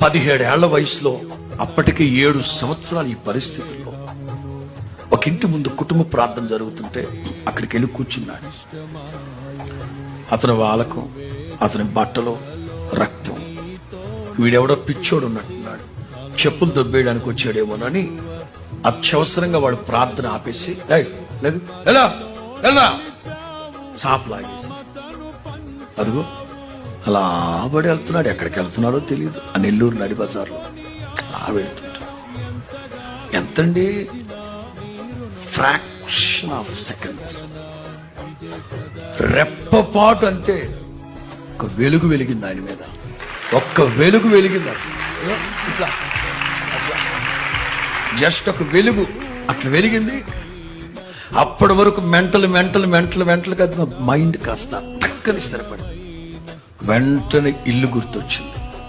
17 ఏళ్ల వయసులో అప్పటికి 7 సంవత్సరాలు ఈ పరిస్థితుల్లో ఒక ఇంటి ముందు కుటుంబ ప్రార్థన జరుగుతుంటే అక్కడికి వెళ్ళి కూర్చున్నాడు. అతని వాలకం, అతని బట్టలో రక్తం. వీడెవడో పిచ్చోడు ఉన్నట్టున్నాడు, చెప్పులు దొబ్బేయడానికి వచ్చాడేమోనని అత్యవసరంగా వాడు ప్రార్థన ఆపేసి చాపలాగేసి అదిగో అలా ఆబడి వెళ్తున్నాడు. ఎక్కడికి వెళ్తున్నాడో తెలియదు. ఆ నెల్లూరు నడి బజార్లో అలా వెళ్తుంటాడు. ఎంతండి, ఫ్రాక్షన్ ఆఫ్ సెకండ్స్, రెప్పపాటు అంతే. ఒక వెలుగు వెలిగింది ఆయన మీద, ఒక్క వెలుగు వెలిగింది. ఇట్లా జస్ట్ ఒక వెలుగు అట్లా వెలిగింది. అప్పటి వరకు మెంటల్ కాదు, మైండ్ కాస్త టక్కని స్థిరపడి వెంటనే ఇల్లు గుర్తొచ్చింది.